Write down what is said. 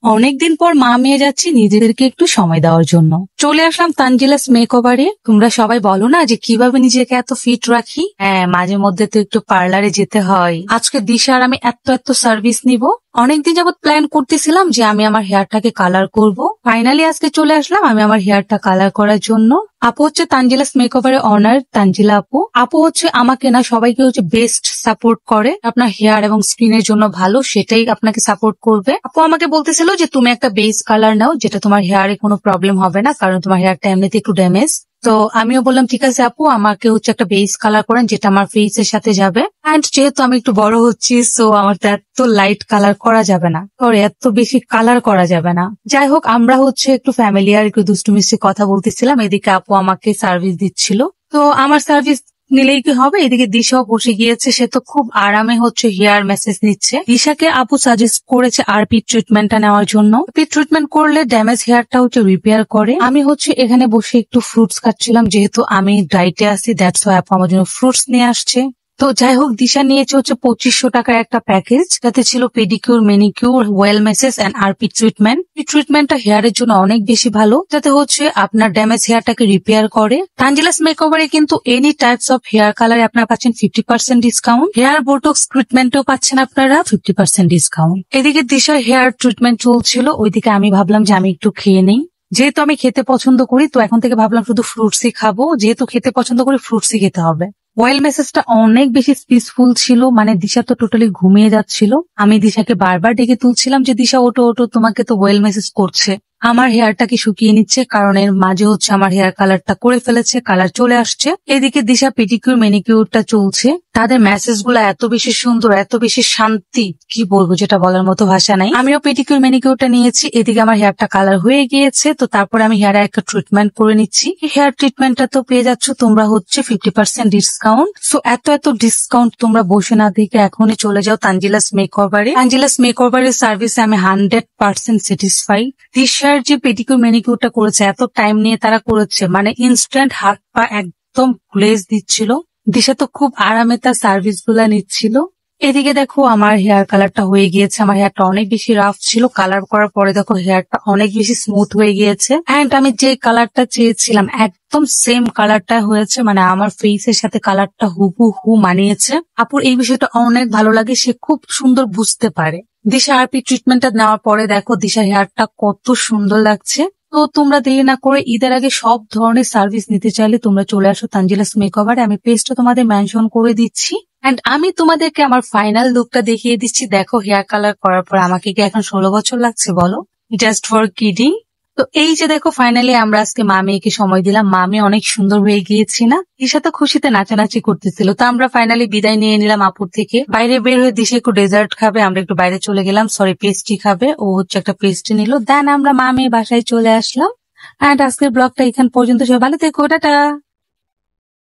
অনেকদিন পর মা মেয়ে যাচ্ছি নিজেদেরকে একটু সময় দেওয়ার জন্য। চলে আসলাম তানজিলাস মেকওভারে। তোমরা সবাই বলো না যে কিভাবে নিজেকে এত ফিট রাখি। হ্যাঁ, মাঝে মধ্যে তো একটু পার্লারে যেতে হয়। আজকে দিশার আমি এত সার্ভিস নিব। অনেকদিন যাবত প্ল্যান করতেছিলাম যে আমি আমার হেয়ারটাকে কালার করব। ফাইনালি আজকে চলে আসলাম আমি আমার হেয়ারটা কালার করার জন্য। আপু হচ্ছে তানজিলাস মেকওভারের অনার তানজিলা আপু। আপু হচ্ছে আমাকে না সবাইকে হচ্ছে বেস্ট সাপোর্ট করে। আপনার হেয়ার এবং স্কিনের জন্য ভালো সেটাই আপনাকে সাপোর্ট করবে। আপু আমাকে বলতেছিল যে তুমি একটা বেস কালার নাও, যেটা তোমার হেয়ারে কোনো প্রবলেম হবে না, কারণ তোমার হেয়ারটা এমনিতে একটু ড্যামেজ। তো আমিও বললাম ঠিক আছে আপু, আমাকে হচ্ছে একটা বেস কালার করেন যেটা আমার ফেসের সাথে যাবে। অ্যান্ড যেহেতু আমি একটু বড় হচ্ছি, সো আমার তো এত লাইট কালার করা যাবে না, এত বেশি কালার করা যাবে না। যাই হোক, আমরা হচ্ছে একটু ফ্যামিলি আর একটু দুষ্টু মিষ্টি কথা বলতেছিলাম, এদিকে আপু আমাকে সার্ভিস দিচ্ছিল। তো আমার সার্ভিস নিলেই কি হবে, এদিকে দিশাও বসে গিয়েছে, সে তো খুব আরামে হচ্ছে হেয়ার ম্যাসেজ নিচ্ছে। দিশাকে আপু সাজেস্ট করেছে আরপি ট্রিটমেন্টটা নেওয়ার জন্য। আরপি ট্রিটমেন্ট করলে ড্যামেজ হেয়ারটা হচ্ছে রিপেয়ার করে। আমি হচ্ছে এখানে বসে একটু ফ্রুটস খাচ্ছিলাম, যেহেতু আমি ডাইটে আছি, দ্যাটস ওয়াই আপু আমার জন্য ফ্রুটস নিয়ে আসছে। তো যাই হোক, দিশা নিয়েছে হচ্ছে 2500 টাকার একটা প্যাকেজ, যাতে ছিল pedicure, manicure, oil massage and RP treatment. এই ট্রিটমেন্টটা হেয়ারের জন্য অনেক বেশি ভালো, যাতে হচ্ছে আপনার ড্যামেজ হেয়ারটাকে রিপেয়ার করে। তানজিলাস মেকওভারে কিন্তু এনি টাইপস অফ হেয়ার কালারে আপনারা পাচ্ছেন 50% ডিসকাউন্ট। হেয়ার বোটক্স ট্রিটমেন্টও পাচ্ছেন আপনারা 50% ডিসকাউন্ট। এদিকে দিশার হেয়ার ট্রিটমেন্ট চলছিল, ওইদিকে আমি ভাবলাম যে আমি একটু খেয়ে নেই। যেহেতু আমি খেতে পছন্দ করি, তো এখন থেকে ভাবলাম শুধু ফ্রুটসই খাবো। যেহেতু খেতে পছন্দ করি, ফ্রুটসই খেতে হবে। ওয়েল মেসেজটা অনেক বেশি পিসফুল ছিল, মানে দিশা তো টোটালি ঘুমিয়ে যাচ্ছিল। আমি দিশাকে বারবার ডেকে তুলছিলাম যে দিশা ওটো ওটো, তোমাকে তো ওয়েল মেসেজ করছে। আমার হেয়ারটাকে শুকিয়ে নিচ্ছে, কারণ এর মাঝে হচ্ছে আমার হেয়ার কালারটা করে ফেলেছে, কালার চলে আসছে। এদিকে দিশা পেডিকিউর মেনিকিউরটা চলছে। তাদের মেসেজ গুলা এত বেশি সুন্দর, এত বেশি শান্তি, কি বলবো, যেটা বলার মতো ভাষা নাই। আমিও পেডিকিউর মেনিকিউরটা নিয়েছি। এদিকে আমার হেয়ারটা কালার হয়ে গিয়েছে, তো তারপরে আমি হেয়ারে একটা ট্রিটমেন্ট করে নিচ্ছি। হেয়ার ট্রিটমেন্টটা তো পেয়ে যাচ্ছ তোমরা হচ্ছে 50% ডিসকাউন্ট। সো এত ডিসকাউন্ট তোমরা বসে না দেখে এখনই চলে যাও তানজিলাস মেকওভারে। তানজিলাস মেকওভারের সার্ভিসে আমি 100% স্যাটিসফাই। দিশার যে পেডিকিউর মেনিকিউরটা করেছে, এত টাইম নিয়ে তারা করেছে, মানে ইনস্ট্যান্ট হাত পা একদম গ্লেজ দিচ্ছিল। দিশা তো খুব আরামে তার সার্ভিস গুলা নিচ্ছিল। এদিকে দেখো আমার হেয়ার কালারটা হয়ে গিয়েছে। আমার হেয়ারটা অনেক বেশি রাফ ছিল, কালার করার পরে দেখো হেয়ারটা অনেক বেশি স্মুথ হয়ে গিয়েছে। এন্ড আমি যে কালারটা চেয়েছিলাম একদম সেম কালারটা হয়েছে, মানে আমার ফেসের সাথে কালারটা হুবহু মানিয়েছে। আপুর এই বিষয়টা অনেক ভালো লাগে, সে খুব সুন্দর বুঝতে পারে। দিশা আরপি ট্রিটমেন্টটা নেওয়ার পরে দেখো দিশা হেয়ারটা কত সুন্দর লাগছে। তো তোমরা দেরি না করে ঈদের আগে সব ধরনের সার্ভিস নিতে চাইলে তোমরা চলে আসো তানজিলাস মেকওভারে। আমি পেজটা তোমাদের মেনশন করে দিচ্ছি। এন্ড আমি তোমাদেরকে আমার ফাইনাল লুকটা দেখিয়ে দিচ্ছি। দেখো হেয়ার কালার করার পর আমাকে কি এখন 16 বছর লাগছে বলো? Just for kidding. তো এই যে দেখো ফাইনালি আমরা আজকে মা মেয়েকে সময় দিলাম। মা মেয়ে অনেক সুন্দর হয়ে গিয়েছি না? দিশা তো খুশিতে নাচানাচি করতেছিল। তো আমরা ফাইনালি বিদায় নিয়ে নিলাম আপুর থেকে। বাইরে বের হয়ে দিশা একটু ডেজার্ট খাবে, আমরা একটু বাইরে চলে গেলাম, সরি পেস্ট্রি খাবে, ও হচ্ছে একটা পেস্ট্রি নিল। দেন আমরা মা মেয়ে বাসায় চলে আসলাম। এন্ড আজকের ব্লগটা এখান পর্যন্ত। সবাই ভালো থেকো, টাটা।